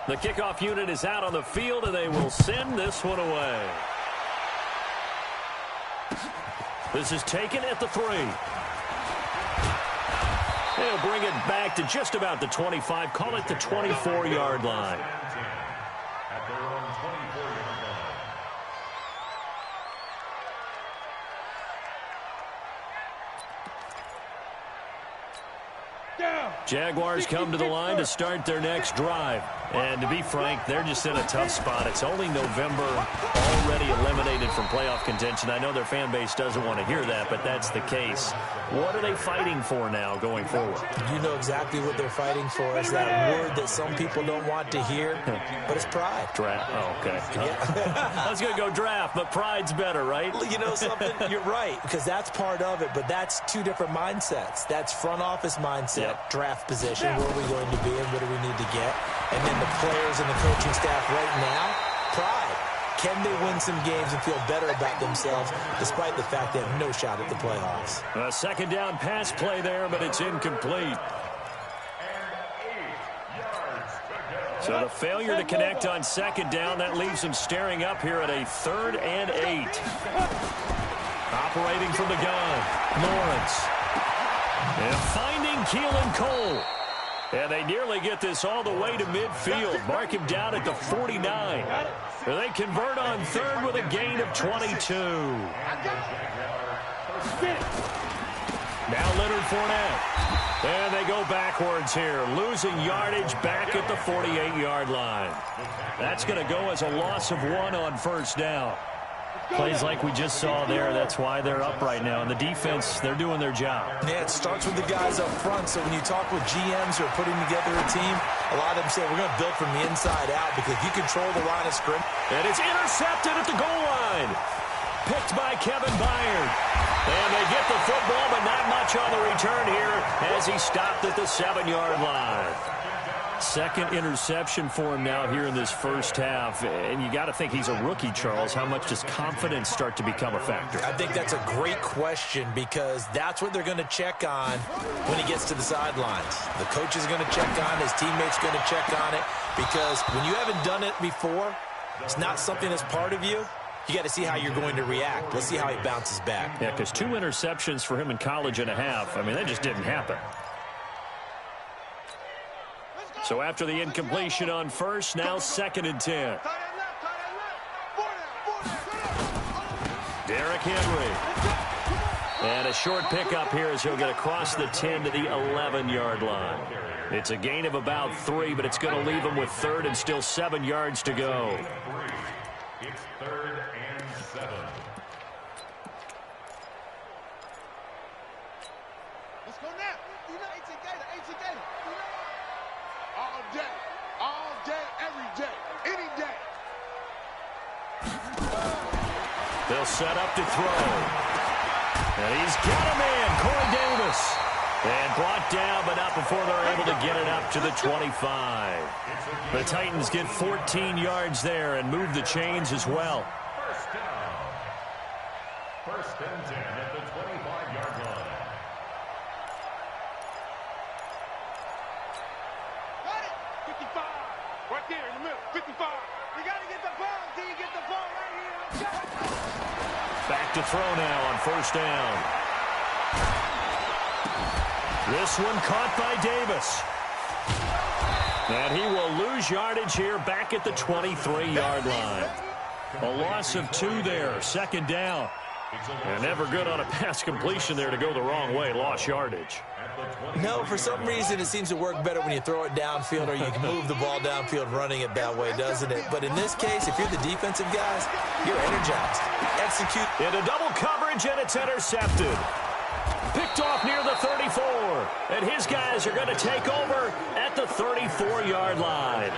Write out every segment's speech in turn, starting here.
The kickoff unit is out on the field, and they will send this one away. This is taken at the 3. They'll bring it back to just about the 25. Call it the 24-yard line. Jaguars come to the line to start their next drive. And to be frank, they're just in a tough spot. It's only November, already eliminated from playoff contention. I know their fan base doesn't want to hear that, but that's the case. What are they fighting for now going forward? You know exactly what they're fighting for. It's that word that some people don't want to hear, but it's pride. Draft. Oh, okay. I was going to go draft, but pride's better, right? You know something? You're right, because that's part of it, but that's two different mindsets. That's front office mindset, draft position, where are we going to be and what do we need to get? And then the players and the coaching staff right now, pride. Can they win some games and feel better about themselves despite the fact they have no shot at the playoffs? A second down pass play there, but it's incomplete. So the failure to connect on second down, that leaves them staring up here at a 3rd and 8. Operating from the gun, Lawrence. And finding Keelan Cole. And they nearly get this all the way to midfield. Mark him down at the 49. They convert on 3rd with a gain of 22. Now Leonard Fournette. And they go backwards here, losing yardage back at the 48-yard line. That's going to go as a loss of 1 on first down. Plays like we just saw there, that's why they're up right now. And the defense, they're doing their job. Yeah, it starts with the guys up front. So when you talk with GMs who are putting together a team, a lot of them say we're going to build from the inside out because if you control the line of scrimmage. And it's intercepted at the goal line. Picked by Kevin Byard. And they get the football, but not much on the return here as he stopped at the 7-yard line. Second interception for him now here in this first half. And you got to think he's a rookie, Charles. How much does confidence start to become a factor? I think that's a great question because that's what they're going to check on when he gets to the sidelines. The coach is going to check on, his teammates going to check on it because when you haven't done it before, it's not something that's part of you. You got to see how you're going to react. Let's see how he bounces back. Yeah, because 2 interceptions for him in college and a half. I mean, that just didn't happen. So after the incompletion on first, now 2nd and 10. Derrick Henry. And a short pickup here as he'll get across the 10 to the 11-yard line. It's a gain of about 3, but it's going to leave him with 3rd and still 7 yards to go. It's 3rd and 7. Let's go now. You know, it's a gator. All day, every day, any day. They'll set up to throw. And he's got a man, Corey Davis. And brought down, but not before they're able to get it up to the 25. The Titans get 14 yards there and move the chains as well. First down. 1st and 10 at the 25-yard line. Got it. 55. Right there in the middle. 55. You got to get the ball. Till you get the ball right here. Back to throw now on first down. This one caught by Davis. And he will lose yardage here back at the 23-yard line. A loss of 2 there, 2nd down. And never good on a pass completion there to go the wrong way, lost yardage. No, for some reason it seems to work better when you throw it downfield or you can move the ball downfield running it that way, doesn't it? But in this case, if you're the defensive guys, you're energized. Execute. Into double coverage, and it's intercepted. Picked off near the 34. And his guys are going to take over at the 34-yard line.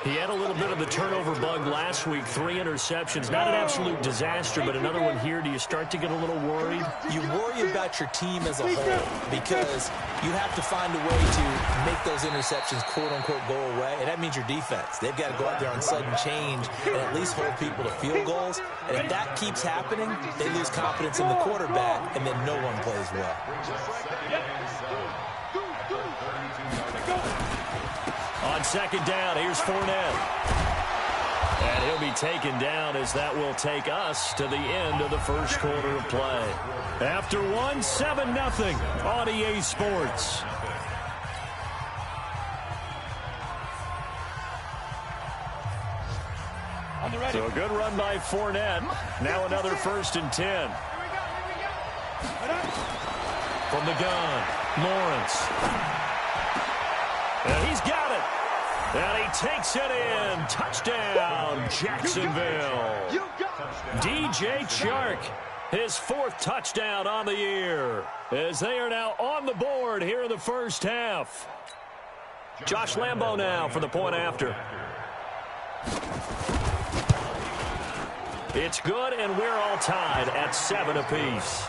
He had a little bit of the turnover bug last week, 3 interceptions. Not an absolute disaster, but another one here. Do you start to get a little worried? You worry about your team as a whole because you have to find a way to make those interceptions, quote-unquote, go away, and that means your defense. They've got to go out there on sudden change and at least hold people to field goals, and if that keeps happening, they lose confidence in the quarterback, and then no one plays well. On On second down, here's Fournette. And he'll be taken down as that will take us to the end of the first quarter of play. After one, 7-0 on EA Sports. So a good run by Fournette. Now another 1st and 10. From the gun, Lawrence. And he's got it. And he takes it in. Touchdown, Jacksonville. DJ Chark, his 4th touchdown on the year, as they are now on the board here in the first half. Josh Lambo now for the point after. It's good, and we're all tied at 7 apiece.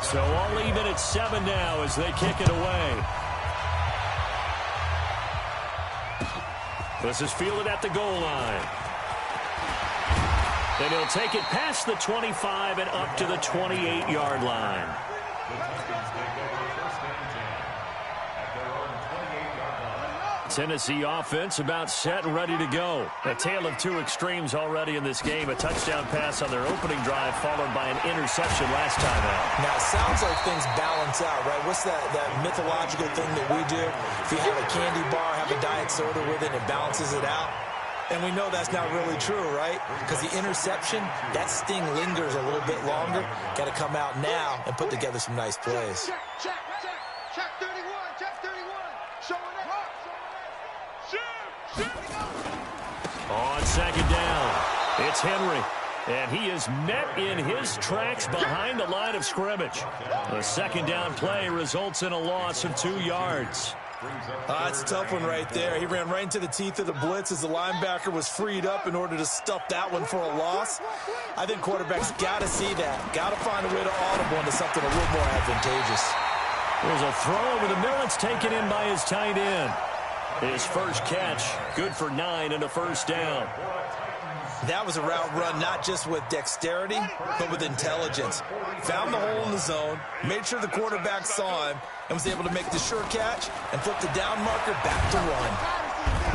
So all even at 7 now as they kick it away. This is fielded at the goal line. Then he'll take it past the 25 and up to the 28-yard line. Tennessee offense about set and ready to go. A tale of two extremes already in this game. A touchdown pass on their opening drive followed by an interception last time out. Now, it sounds like things balance out, right? What's that mythological thing that we do? If you have a candy bar, have a diet soda with it, it balances it out. And we know that's not really true, right? Because the interception, that sting lingers a little bit longer. Got to come out now and put together some nice plays. Check 31, check 31. Showing it up. On second down, it's Henry. And he is met in his tracks behind the line of scrimmage. The second down play results in a loss of 2 yards. That's a tough one right there. He ran right into the teeth of the blitz as the linebacker was freed up in order to stuff that one for a loss. I think quarterbacks got to see that. Got to find a way to audible into something a little more advantageous. There's a throw over the middle. It's taken in by his tight end. His first catch, good for 9 and a first down. That was a route run not just with dexterity, but with intelligence. Found the hole in the zone, made sure the quarterback saw him, and was able to make the sure catch and flip the down marker back to run.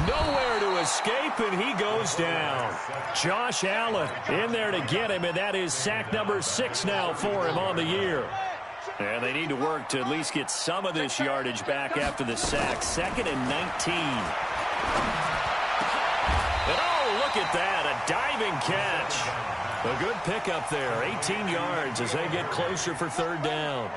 Nowhere to escape, and he goes down. Josh Allen in there to get him, and that is sack number 6 now for him on the year. And they need to work to at least get some of this yardage back after the sack. 2nd and 19. And oh, look at that, a diving catch. A good pickup there, 18 yards as they get closer for 3rd down.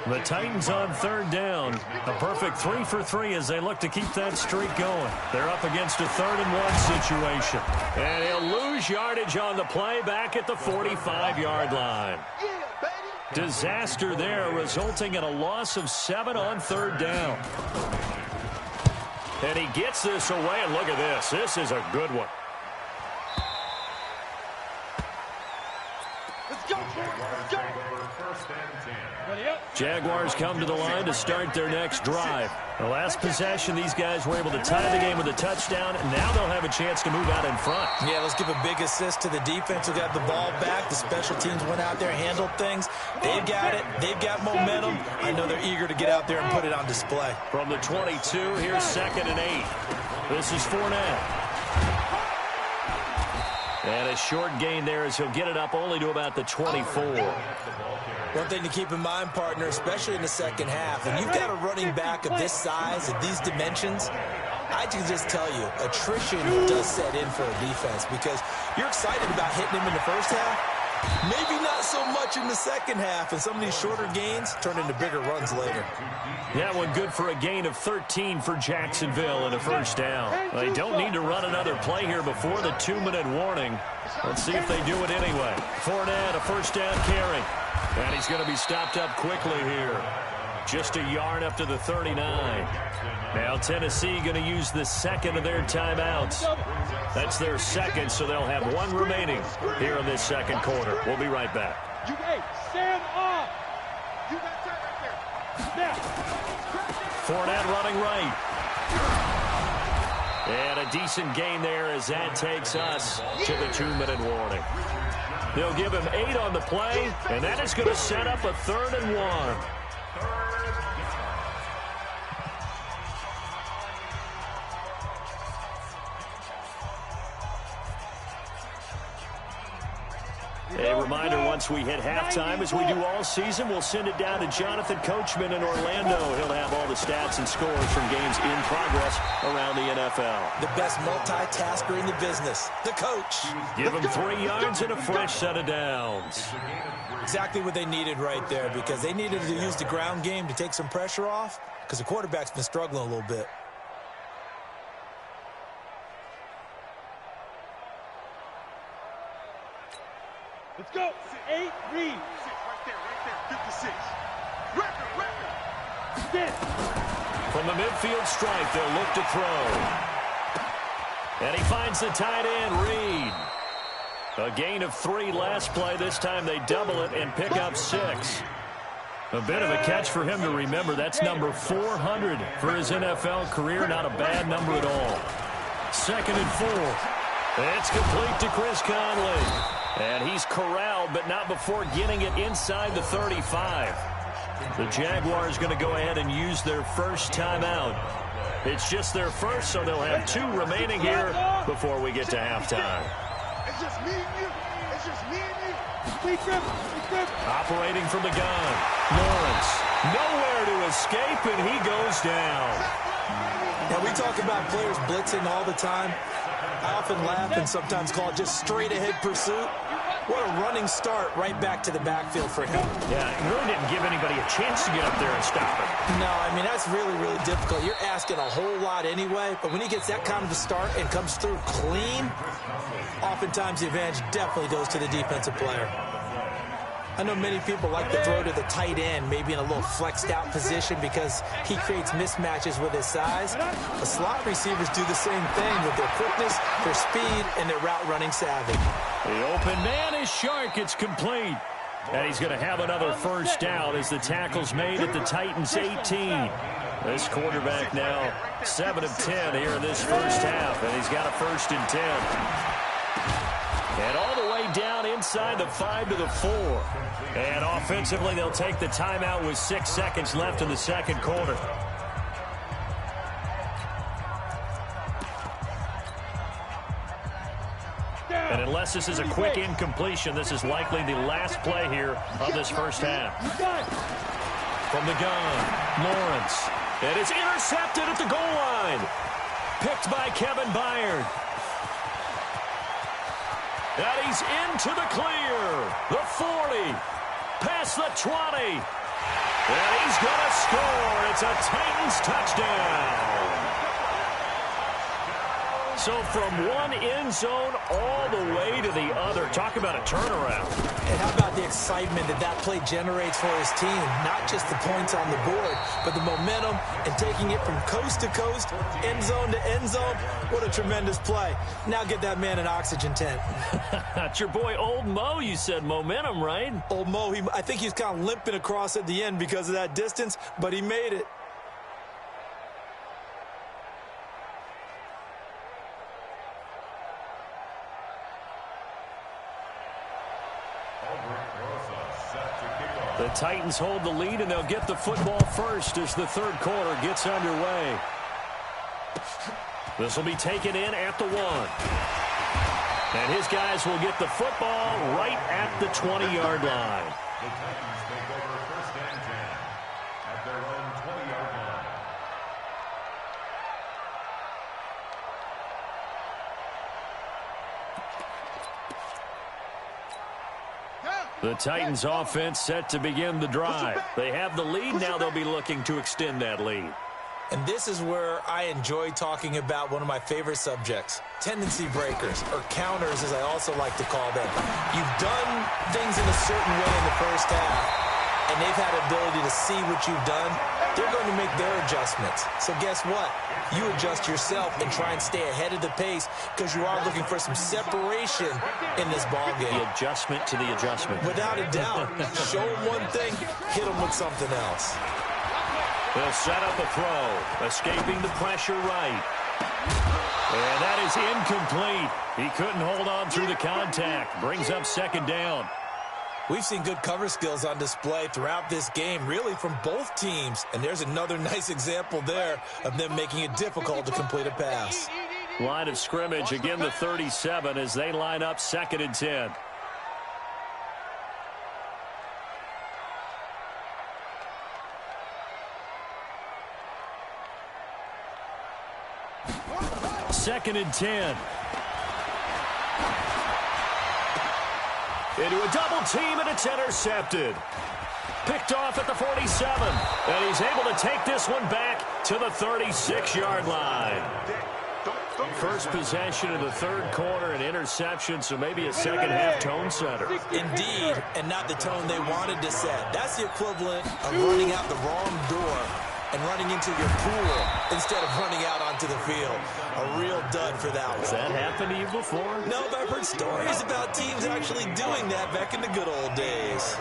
The Titans on 3rd down. A perfect 3 for 3 as they look to keep that streak going. They're up against a 3rd and 1 situation. And he'll lose yardage on the play back at the 45-yard line. Disaster there, resulting in a loss of 7 on 3rd down. And he gets this away, and look at this. This is a good one. Let's go for it. Let's go. Jaguars come to the line to start their next drive. The last possession, these guys were able to tie the game with a touchdown, and now they'll have a chance to move out in front. Yeah, let's give a big assist to the defense who got the ball back. The special teams went out there, handled things. They've got it. They've got momentum. I know they're eager to get out there and put it on display. From the 22, here's 2nd and 8. This is Fournette. And a short gain there as he'll get it up only to about the 24. One thing to keep in mind, partner, especially in the second half, when you've got a running back of this size, of these dimensions, I can just tell you, attrition does set in for a defense because you're excited about hitting him in the first half. Maybe not so much in the second half, and some of these shorter gains turn into bigger runs later. That one good for a gain of 13 for Jacksonville and a first down. They don't need to run another play here before the 2-minute warning. Let's see if they do it anyway. Fournette, a first down carry. And he's going to be stopped up quickly here. Just a yard up to the 39. Now Tennessee going to use the second of their timeouts. That's their second, so they'll have one remaining here in this second quarter. We'll be right back. Stand up. You got that right there. Now. Fournette running right. And a decent gain there as that takes us to the 2-minute warning. They'll give him 8 on the play, and that is going to set up a 3rd and 1. reminder, once we hit halftime, as we do all season, we'll send it down to Jonathan Coachman in Orlando. He'll have all the stats and scores from games in progress around the NFL. The best multitasker in the business, the coach. Give him 3 yards and a fresh set of downs. Exactly what they needed right there, because they needed to use the ground game to take some pressure off, because the quarterback's been struggling a little bit. Let's go. 8, read. 6, right there, 56. Record. Stand. From the midfield stripe, they'll look to throw. And he finds the tight end, Reed. A gain of 3 last play. This time they double it and pick up 6. A bit of a catch for him to remember. That's number 400 for his NFL career. Not a bad number at all. 2nd and 4. It's complete to Chris Conley. And he's corralled, but not before getting it inside the 35. The Jaguars going to go ahead and use their first timeout. It's just their first, so they'll have 2 remaining here before we get to halftime. It's just me and you. It's just me and you. Operating from the gun, Lawrence. Nowhere to escape, and he goes down. Now, we talk about players blitzing all the time. I often laugh and sometimes call it just straight-ahead pursuit. What a running start right back to the backfield for him. Yeah, he really didn't give anybody a chance to get up there and stop him. No, I mean, that's really, really difficult. You're asking a whole lot anyway, but when he gets that kind of a start and comes through clean, oftentimes the advantage definitely goes to the defensive player. I know many people like to throw to the tight end, maybe in a little flexed out position because he creates mismatches with his size. The slot receivers do the same thing with their quickness, their speed, and their route running savvy. The open man is Shark. It's complete. And he's going to have another first down as the tackle's made at the Titans' 18. This quarterback now 7 of 10 here in this first half, and he's got a 1st and 10. And all the way down inside the 5 to the 4. And offensively, they'll take the timeout with 6 seconds left in the second quarter. And unless this is a quick incompletion, this is likely the last play here of this first half. From the gun, Lawrence. It is intercepted at the goal line. Picked by Kevin Byard. And he's into the clear. The 40. Past the 20. And he's going to score. It's a Titans touchdown. So from one end zone all the way to the other. Talk about a turnaround. And how about the excitement that that play generates for his team? Not just the points on the board, but the momentum and taking it from coast to coast, end zone to end zone. What a tremendous play. Now get that man an oxygen tent. That's your boy Old Mo. You said momentum, right? Old Mo, I think he's kind of limping across at the end because of that distance, but he made it. The Titans hold the lead, and they'll get the football first as the third quarter gets underway. This will be taken in at the 1. And his guys will get the football right at the 20-yard line. The Titans take over 1st and 10 at their own 20-yard line. The Titans offense set to begin the drive. They have the lead. Now they'll be looking to extend that lead. And this is where I enjoy talking about one of my favorite subjects, tendency breakers, or counters as I also like to call them. You've done things in a certain way in the first half, and they've had ability to see what you've done. They're going to make their adjustments. So guess what? You adjust yourself and try and stay ahead of the pace because you are looking for some separation in this ball game. The adjustment to the adjustment. Without a doubt. Show them one thing, hit them with something else. They'll set up a throw, escaping the pressure right. And that is incomplete. He couldn't hold on through the contact. Brings up 2nd down. We've seen good cover skills on display throughout this game, really from both teams. And there's another nice example there of them making it difficult to complete a pass. Line of scrimmage, again the 37 as they line up 2nd and 10. 2nd and 10. Into a double team, and it's intercepted. Picked off at the 47. And he's able to take this one back to the 36-yard line. First possession of the third quarter, an interception, so maybe a second-half tone setter. Indeed, and not the tone they wanted to set. That's the equivalent of running out the wrong door and running into your pool instead of running out onto the field. A real dud for that one. Has that happened to you before? No, but I've heard stories about teams actually doing that back in the good old days.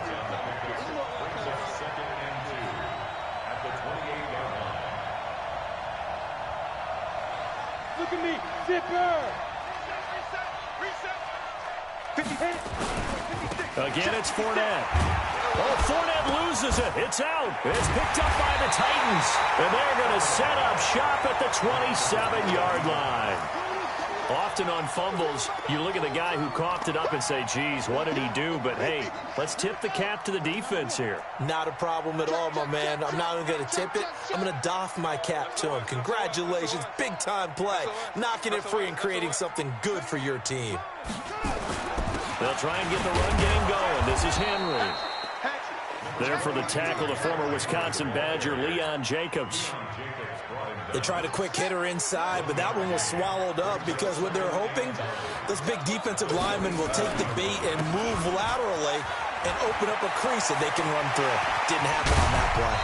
Look at me, zipper. Reset. 56. Again, it's Fournette. Oh, Fournette loses it. It's out. It's picked up by the Titans. And they're going to set up shop at the 27-yard line. Often on fumbles, you look at the guy who coughed it up and say, geez, what did he do? But, hey, let's tip the cap to the defense here. Not a problem at all, my man. I'm not even going to tip it. I'm going to doff my cap to him. Congratulations. Big-time play. Knocking it free and creating something good for your team. They'll try and get the run game going. This is Henry. There for the tackle, the former Wisconsin Badger, Leon Jacobs. They tried a quick hitter inside, but that one was swallowed up because what they're hoping, those big defensive linemen will take the bait and move laterally and open up a crease that they can run through. Didn't happen on that play.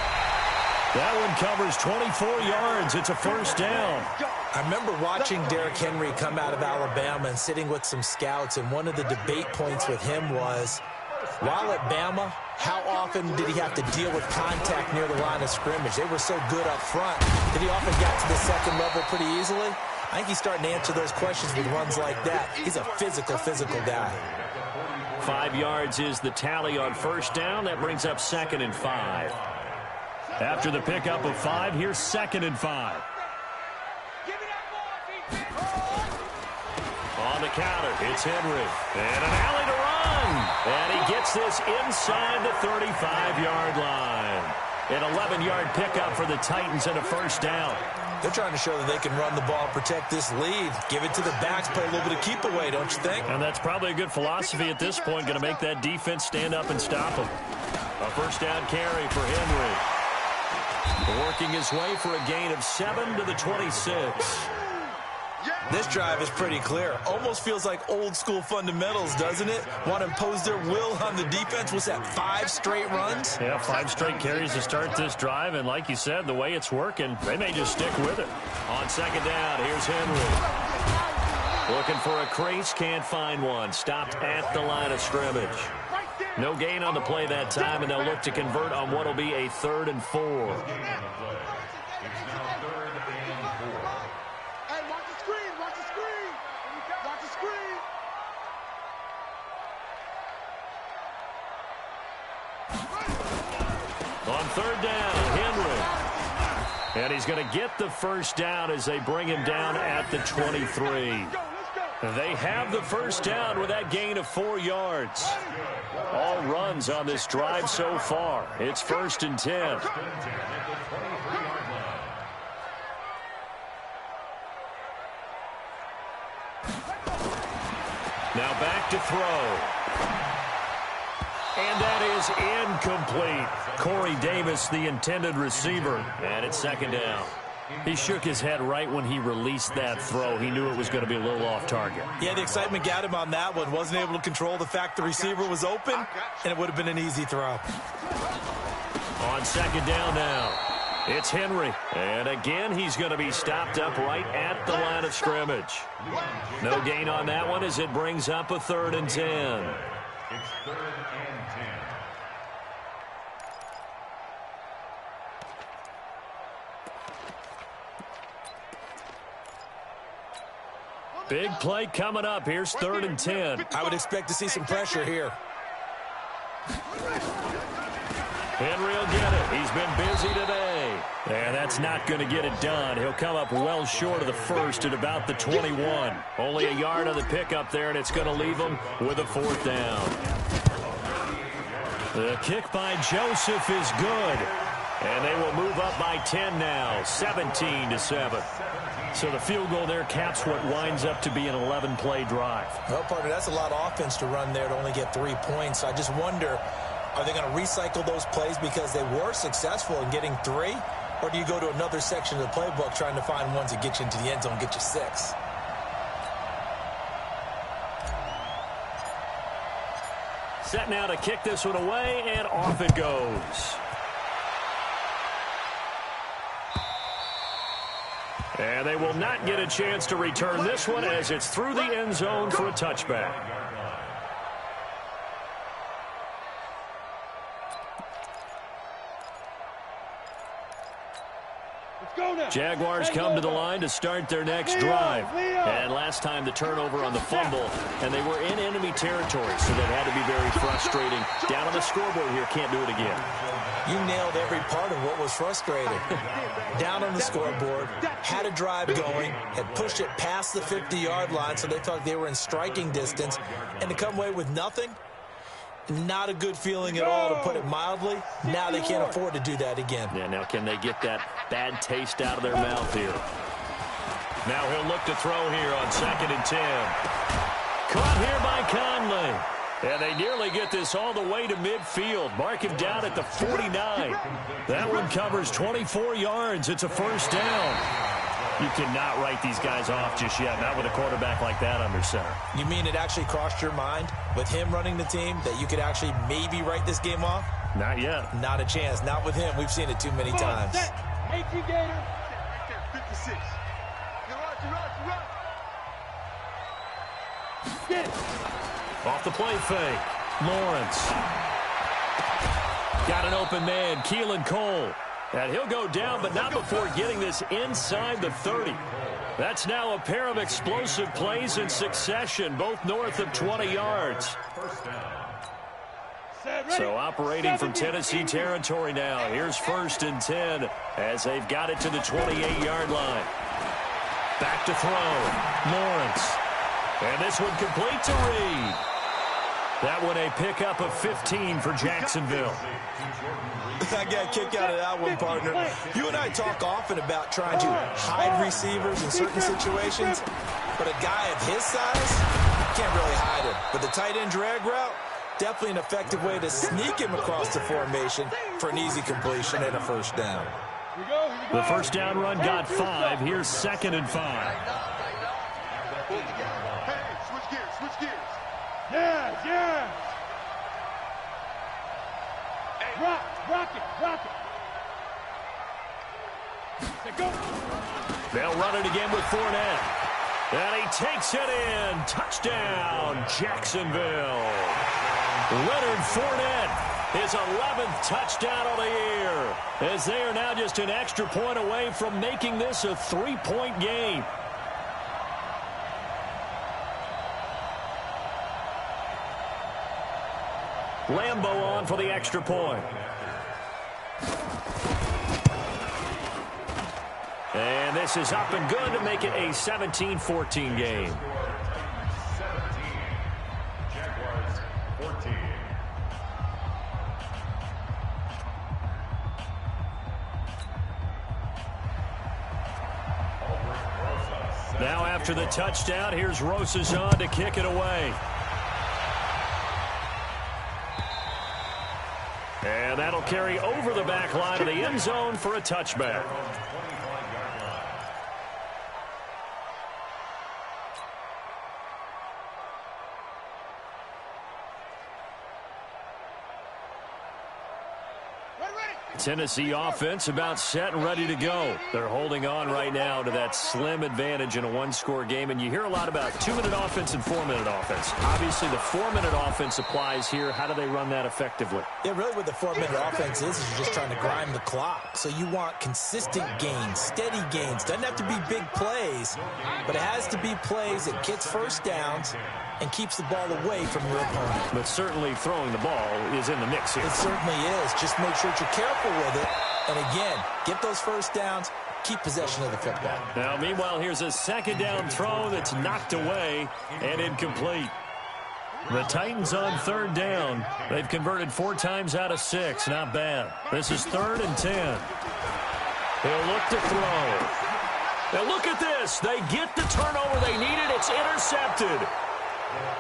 That one covers 24 yards. It's a first down. I remember watching Derrick Henry come out of Alabama and sitting with some scouts, and one of the debate points with him was, while at Bama, how often did he have to deal with contact near the line of scrimmage? They were so good up front that he often got to the second level pretty easily. I think he's starting to answer those questions with runs like that. He's a physical guy. 5 yards is the tally on first down. That brings up 2nd and 5. After the pickup of 5, here's 2nd and 5. On the counter, it's Henry. And an alley to run. And he gets this inside the 35-yard line. An 11-yard pickup for the Titans and a first down. They're trying to show that they can run the ball and protect this lead. Give it to the backs, play a little bit of keep away, don't you think? And that's probably a good philosophy at this point. Going to make that defense stand up and stop them. A first down carry for Henry. Working his way for a gain of 7 to the 26. This drive is pretty clear. Almost feels like old school fundamentals, doesn't it? Want to impose their will on the defense. What's that, 5 straight runs? Yeah, 5 straight carries to start this drive. And like you said, the way it's working, they may just stick with it. On second down, here's Henry. Looking for a crease, can't find one. Stopped at the line of scrimmage. No gain on the play that time, and they'll look to convert on what will be a 3rd and 4. On third down, Henry. And he's going to get the first down as they bring him down at the 23. They have the first down with that gain of 4 yards. All runs on this drive so far. It's 1st and 10. Now back to throw. And that is incomplete. Corey Davis, the intended receiver. And it's 2nd down. He shook his head right when he released that throw. He knew it was going to be a little off target. Yeah, the excitement got him on that one. Wasn't able to control the fact the receiver was open, and it would have been an easy throw. On 2nd down now, it's Henry. And again, he's going to be stopped up right at the line of scrimmage. No gain on that one as it brings up a 3rd and 10. It's 3rd and 10. Big play coming up. Here's 3rd and 10. I would expect to see some pressure here. Henry will get it. He's been busy today. And that's not going to get it done. He'll come up well short of the first at about the 21. Only a yard on the pickup there, and it's going to leave him with a 4th down. The kick by Joseph is good. And they will move up by 10 now, 17-7. So the field goal there caps what winds up to be an 11-play drive. Well, partner, that's a lot of offense to run there to only get 3 points. I just wonder, are they going to recycle those plays because they were successful in getting 3? Or do you go to another section of the playbook trying to find ones that get you into the end zone, get you 6? Set now to kick this one away, and off it goes. And they will not get a chance to return this one as it's through the end zone for a touchback. Jaguars come to the line to start their next drive. And last time the turnover on the fumble, and they were in enemy territory, so that had to be very frustrating. Down on the scoreboard here, can't do it again. You nailed every part of what was frustrating. Down on the scoreboard, had a drive going, had pushed it past the 50-yard line, so they thought they were in striking distance, and to come away with nothing, not a good feeling at all, to put it mildly. Now they can't afford to do that again. Yeah, now can they get that bad taste out of their mouth here? Now he'll look to throw here on 2nd and 10. Caught here by Conley. And they nearly get this all the way to midfield. Mark him down at the 49. That one covers 24 yards. It's a first down. You cannot write these guys off just yet, not with a quarterback like that under center. You mean it actually crossed your mind with him running the team that you could actually maybe write this game off? Not yet. Not a chance. Not with him. We've seen it too many times. Hey, Gator. 56. Off the play fake. Lawrence. Got an open man. Keelan Cole. And he'll go down, but not before getting this inside the 30. That's now a pair of explosive plays in succession, both north of 20 yards. So operating from Tennessee territory now. Here's 1st and 10 as they've got it to the 28-yard line. Back to throw. Lawrence. And this one complete to Reed. That one a pickup of 15 for Jacksonville. I got a kick out of that one, partner. You and I talk often about trying to hide receivers in certain situations, but a guy of his size can't really hide him. But the tight end drag route, definitely an effective way to sneak him across the formation for an easy completion and a first down. The first down run got 5. Here's 2nd and 5. Hey, switch gears. Yeah. Hey, rock it. Go. They'll run it again with Fournette. And he takes it in. Touchdown, Jacksonville. Leonard Fournette, his 11th touchdown of the year, as they are now just an extra point away from making this a 3-point game. Lambeau on for the extra point. And this is up and good to make it a 17-14 game. 17. Jaguars 14. Now after the touchdown, here's Rosas on to kick it away. And that'll carry over the back line of the end zone for a touchback. Tennessee offense about set and ready to go. They're holding on right now to that slim advantage in a one-score game. And you hear a lot about 2-minute offense and 4-minute offense. Obviously, the 4-minute offense applies here. How do they run that effectively? Yeah, really what the 4-minute offense is you're just trying to grind the clock. So you want consistent gains, steady gains. Doesn't have to be big plays, but it has to be plays that gets first downs and keeps the ball away from your opponent. But certainly throwing the ball is in the mix here. It certainly is. Just make sure that you're careful with it. And again, get those first downs, keep possession of the football. Now, meanwhile, here's a second down throw that's knocked away and incomplete. The Titans on 3rd down. They've converted 4 times out of 6. Not bad. This is 3rd and 10. He'll look to throw. And look at this. They get the turnover they needed. It's intercepted.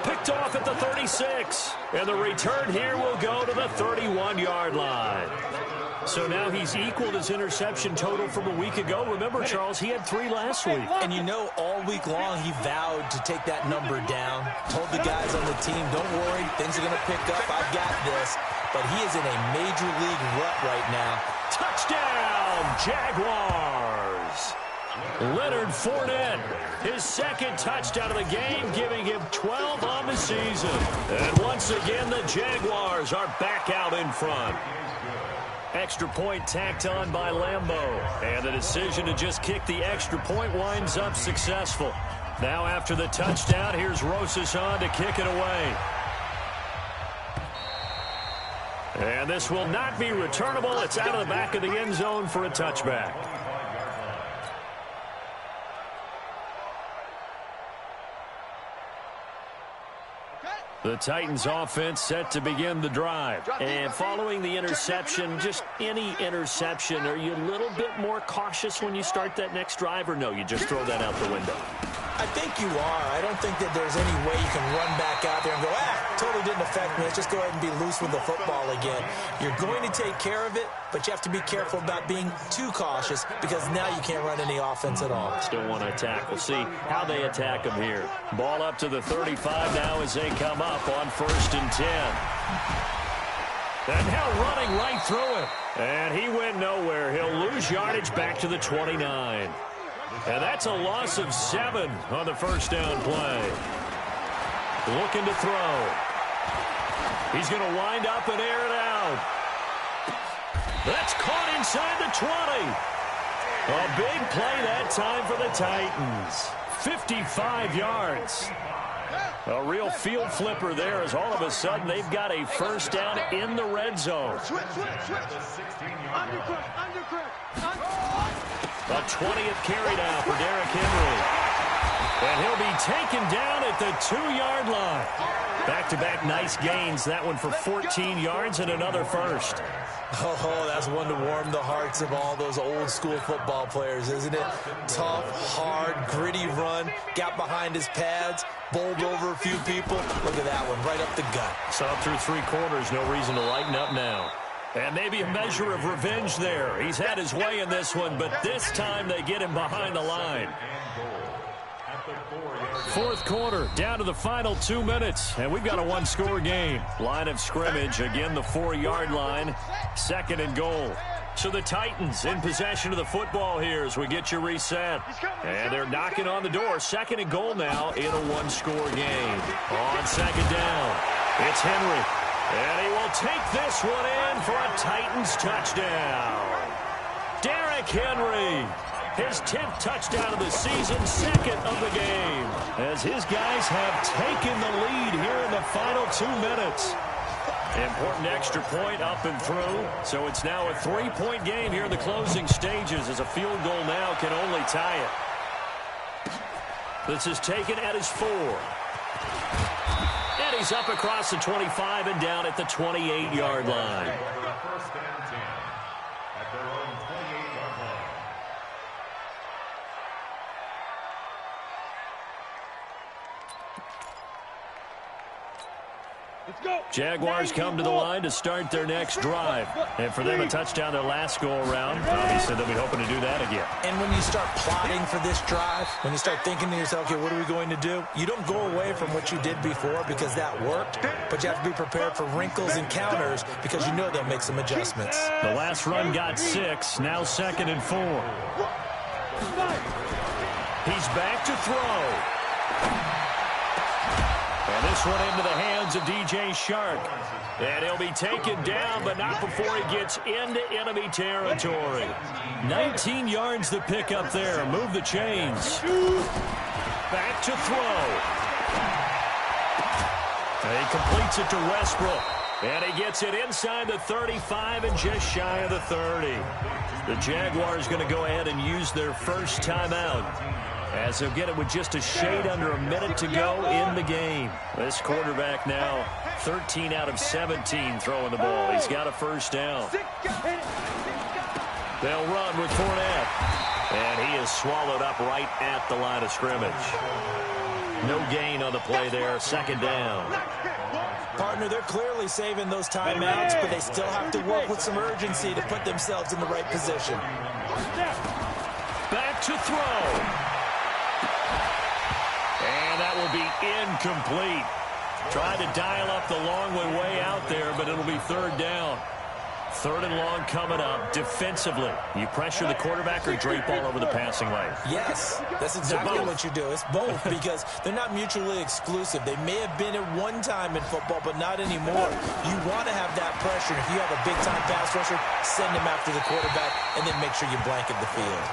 Picked off at the 36. And the return here will go to the 31-yard line. So now he's equaled his interception total from a week ago. Remember, Charles, he had 3 last week. And you know, all week long he vowed to take that number down. Told the guys on the team, don't worry, things are going to pick up. I've got this. But he is in a major league rut right now. Touchdown, Jaguars. Leonard Fournette, his second touchdown of the game, giving him 12 on the season. And once again, the Jaguars are back out in front. Extra point tacked on by Lambeau. And the decision to just kick the extra point winds up successful. Now after the touchdown, here's Rosas on to kick it away. And this will not be returnable. It's out of the back of the end zone for a touchback. The Titans offense set to begin the drive. And following the interception, just any interception, are you a little bit more cautious when you start that next drive, or no, you just throw that out the window? I think you are. I don't think that there's any way you can run back out there and go, totally didn't affect me. Let's just go ahead and be loose with the football again. You're going to take care of it, but you have to be careful about being too cautious because now you can't run any offense at all. Still want to attack. We'll see how they attack them here. Ball up to the 35 now as they come up on 1st and 10. And now running right through it. And he went nowhere. He'll lose yardage back to the 29. And that's a loss of 7 on the first down play. Looking to throw. He's going to wind up and air it out. That's caught inside the 20. A big play that time for the Titans. 55 yards. A real field flipper there as all of a sudden they've got a first down in the red zone. A 20th carry now for Derrick Henry. And he'll be taken down at the 2-yard line. Back-to-back nice gains. That one for 14 yards and another first. Oh, that's one to warm the hearts of all those old-school football players, isn't it? Tough, hard, gritty run. Got behind his pads, bowled over a few people. Look at that one, right up the gut. Saw through 3 quarters. No reason to lighten up now. And maybe a measure of revenge there. He's had his way in this one, but this time they get him behind the line. 4th quarter, down to the final 2 minutes, and we've got a 1-score game. Line of scrimmage, again the 4-yard line, 2nd and goal. So the Titans in possession of the football here as we get you reset. And they're knocking on the door. 2nd and goal now in a 1-score game. On 2nd down, it's Henry. And he will take this one in for a Titans touchdown. Derrick Henry, his 10th touchdown of the season, 2nd of the game. As his guys have taken the lead here in the final 2 minutes. Important extra point up and through. So it's now a 3-point game here in the closing stages as a field goal now can only tie it. This is taken at his 4. And he's up across the 25 and down at the 28-yard line. First and 10 at their own 28-yard line. Let's go. Jaguars come to the line to start their next drive. And for them, a touchdown their last go-around. Obviously, they'll be hoping to do that again. And when you start plotting for this drive, when you start thinking to yourself, okay, what are we going to do? You don't go away from what you did before because that worked, but you have to be prepared for wrinkles and counters because you know they'll make some adjustments. The last run got 6, now 2nd and 4. He's back to throw. And this one into the hands of DJ Shark. And he'll be taken down, but not before he gets into enemy territory. 19 yards to pick up there. Move the chains. Back to throw. And he completes it to Westbrook. And he gets it inside the 35 and just shy of the 30. The Jaguars going to go ahead and use their first timeout, as they'll get it with just a shade under a minute to go in the game. This quarterback now 13 out of 17 throwing the ball. He's got a first down. They'll run with Fournette. And he is swallowed up right at the line of scrimmage. No gain on the play there. Second down. Partner, they're clearly saving those timeouts, but they still have to work with some urgency to put themselves in the right position. Back to throw. And that will be incomplete. Tried to dial up the long way out there, but it'll be third down. Third and long coming up. Defensively, you pressure the quarterback or drape all over the passing lane? Yes, that's exactly what you do. It's both because they're not mutually exclusive. They may have been at one time in football, but not anymore. You want to have that pressure. If you have a big-time pass rusher, send him after the quarterback, and then make sure you blanket the field.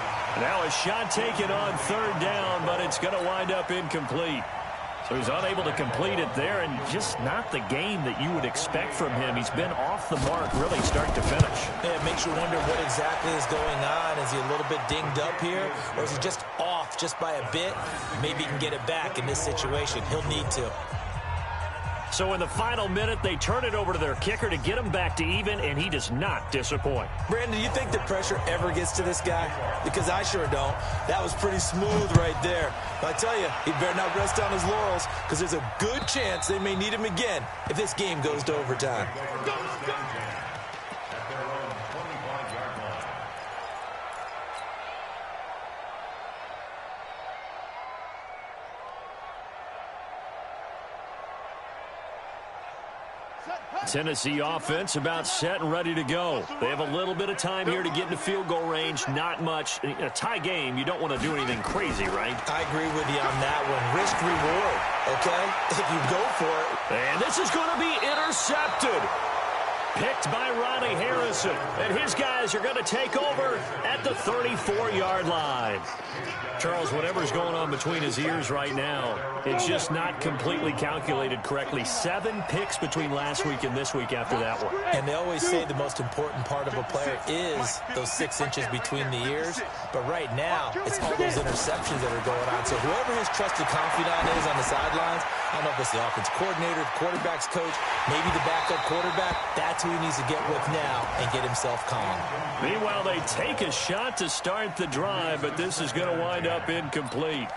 Now a shot taken on third down, but it's going to wind up incomplete. So he's unable to complete it there, and just not the game that you would expect from him. He's been off the mark really start to finish. Yeah, it makes you wonder what exactly is going on. Is he a little bit dinged up here, or is he just off just by a bit? Maybe he can get it back in this situation. He'll need to. So in the final minute, they turn it over to their kicker to get him back to even, and he does not disappoint. Brandon, do you think the pressure ever gets to this guy? Because I sure don't. That was pretty smooth right there. But I tell you, he better not rest on his laurels, because there's a good chance they may need him again if this game goes to overtime. Tennessee offense about set and ready to go. They have a little bit of time here to get into field goal range. Not much. In a tie game, you don't want to do anything crazy, right? I agree with you on that one. Risk reward, okay? If you go for it. And this is going to be intercepted. Picked by Ronnie Harrison. And his guys are going to take over at the 34-yard line. Charles, whatever's going on between his ears right now, it's just not completely calculated correctly. 7 picks between last week and this week after that one. And they always say the most important part of a player is those 6 inches between the ears. But right now, it's all those interceptions that are going on. So whoever his trusted confidant is on the sidelines, I don't know if it's the offense coordinator, the quarterback's coach, maybe the backup quarterback, that's who he needs to get with now and get himself calm. Meanwhile, they take a shot to start the drive, but this is going to wind up incomplete.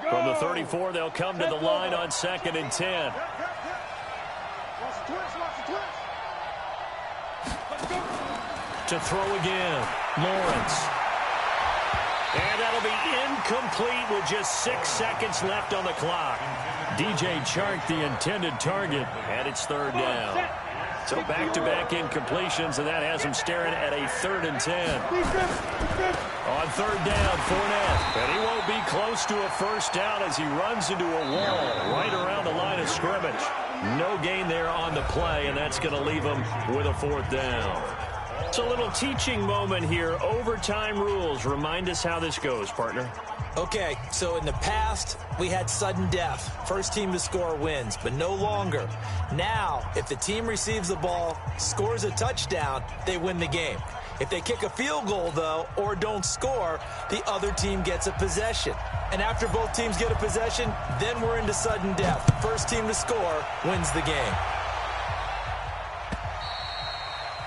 From the 34, they'll come to the line on 2nd and 10. To throw again, Lawrence. And that'll be incomplete with just 6 seconds left on the clock. DJ Chark, the intended target, and it's third down. So back-to-back incompletions, and that has him staring at a 3rd and 10. On third down, Fournette. And he won't be close to a first down as he runs into a wall right around the line of scrimmage. No gain there on the play, and that's going to leave him with a 4th down. It's a little teaching moment here. Overtime rules. Remind us how this goes, partner. Okay, so in the past, we had sudden death. First team to score wins, but no longer. Now, if the team receives the ball, scores a touchdown, they win the game. If they kick a field goal, though, or don't score, the other team gets a possession. And after both teams get a possession, then we're into sudden death. First team to score wins the game.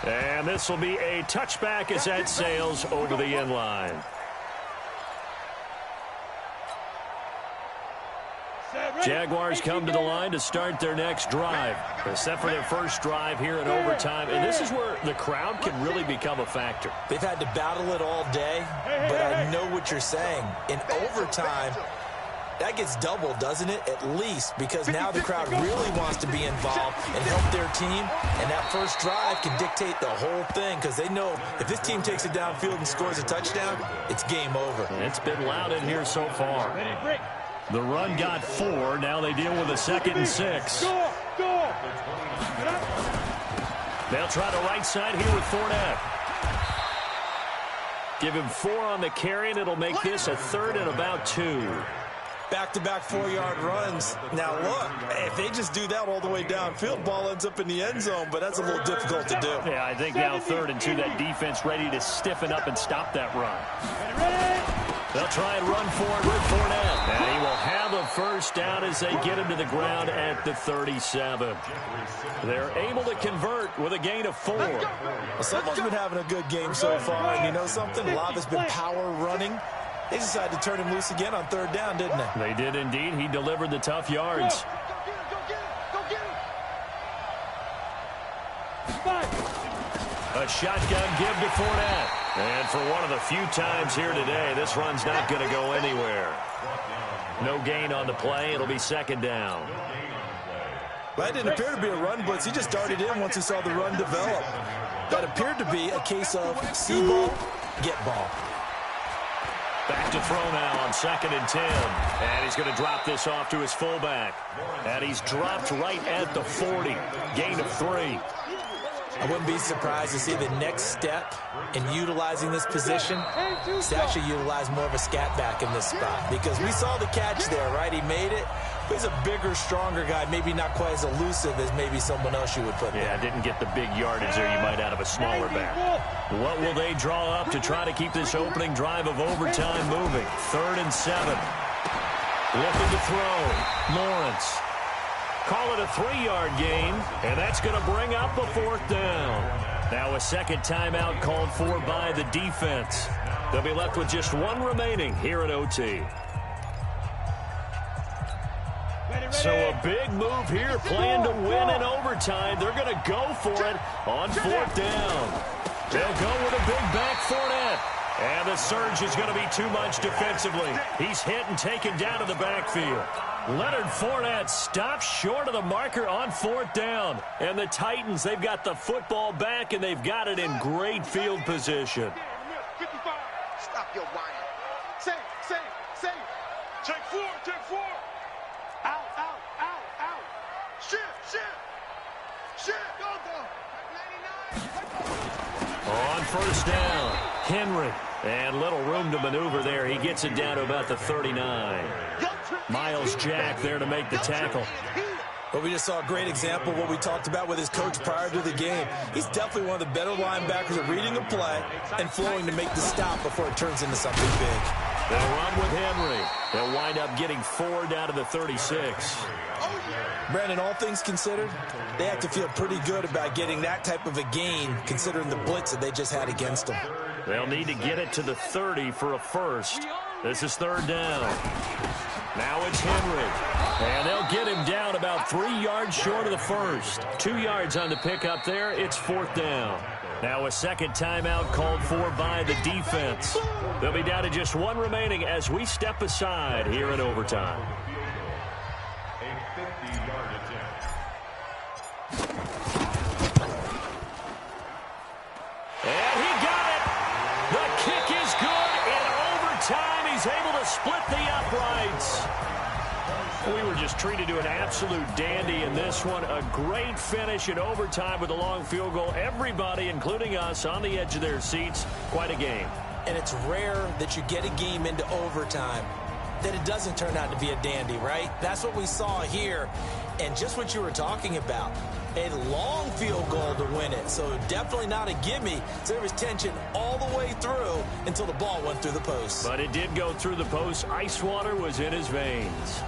And this will be a touchback as that sails over the end line. Jaguars come to the line to start their next drive. Except for their first drive here in overtime. And this is where the crowd can really become a factor. They've had to battle it all day, but I know what you're saying. In overtime, that gets doubled, doesn't it? At least, because now the crowd really wants to be involved and help their team. And that first drive can dictate the whole thing because they know if this team takes it downfield and scores a touchdown, it's game over. And it's been loud in here so far. The run got 4. Now they deal with a 2nd and 6. They'll try the right side here with Fournette. Give him 4 on the carry, and it'll make this a 3rd and about 2. Back-to-back 4-yard runs. Now, look, if they just do that all the way downfield, ball ends up in the end zone, but that's a little difficult to do. Yeah, I think now 3rd and 2, that defense ready to stiffen up and stop that run. They'll try and run for it with Fournette. And he will have a first down as they get him to the ground at the 37. They're able to convert with a gain of 4. Well, someone's been having a good game so far, and you know something? A lot of it's been power running. They decided to turn him loose again on 3rd down, didn't they? They did indeed. He delivered the tough yards. A shotgun give to Fournette. And for one of the few times here today, this run's not going to go anywhere. No gain on the play. It'll be 2nd down. That didn't appear to be a run blitz. He just darted in once he saw the run develop. That appeared to be a case of see ball, get ball. Back to throw now on 2nd and 10. And he's going to drop this off to his fullback. And he's dropped right at the 40. Gain of 3. I wouldn't be surprised to see the next step in utilizing this position is to actually utilize more of a scat back in this spot. Because we saw the catch there, right? He made it. But he's a bigger, stronger guy, maybe not quite as elusive as maybe someone else you would put there. Yeah, didn't get the big yardage there you might out of a smaller back. What will they draw up to try to keep this opening drive of overtime moving? 3rd and 7. Looking to throw. Lawrence. Call it a 3-yard gain, and that's going to bring up a 4th down. Now a second timeout called for by the defense. They'll be left with just 1 remaining here at OT. So a big move here, playing to win in overtime. They're going to go for it on 4th down. They'll go with a big back Fournette. And the surge is going to be too much defensively. He's hit and taken down to the backfield. Leonard Fournette stops short of the marker on 4th down. And the Titans, they've got the football back, and they've got it in great field position. 55. Stop your whining. Safe. Take 4. Out. Shit. Go. 99. On 1st down, Henry. And little room to maneuver there. He gets it down to about the 39. Miles Jack there to make the tackle. But we just saw a great example of what we talked about with his coach prior to the game. He's definitely one of the better linebackers at reading a play and flowing to make the stop before it turns into something big. They'll run with Henry. They'll wind up getting 4 down to the 36. Brandon, all things considered, they have to feel pretty good about getting that type of a gain considering the blitz that they just had against them. They'll need to get it to the 30 for a first. This is 3rd down. Now it's Henry. And they'll get him down about 3 yards short of the first. 2 yards on the pickup there. It's 4th down. Now a second timeout called for by the defense. They'll be down to just 1 remaining as we step aside here in overtime. A 50-yard attempt. And he got it. The kick is good. In overtime, he's able to split the uprights. We were just treated to an absolute dandy in this one. A great finish in overtime with a long field goal. Everybody, including us, on the edge of their seats. Quite a game. And it's rare that you get a game into overtime that it doesn't turn out to be a dandy, right? That's what we saw here. And just what you were talking about, a long field goal to win it. So definitely not a gimme. So there was tension all the way through until the ball went through the post. But it did go through the post. Ice water was in his veins.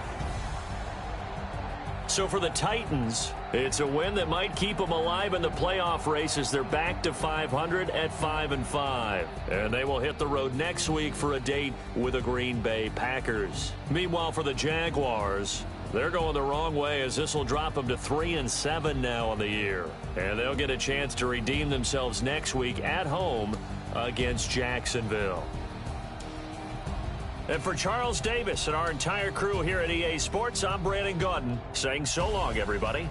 So for the Titans, it's a win that might keep them alive in the playoff race as they're back to 500 at 5-5. And they will hit the road next week for a date with the Green Bay Packers. Meanwhile, for the Jaguars, they're going the wrong way as this will drop them to 3-7 now on the year. And they'll get a chance to redeem themselves next week at home against Jacksonville. And for Charles Davis and our entire crew here at EA Sports, I'm Brandon Gaudin saying so long, everybody.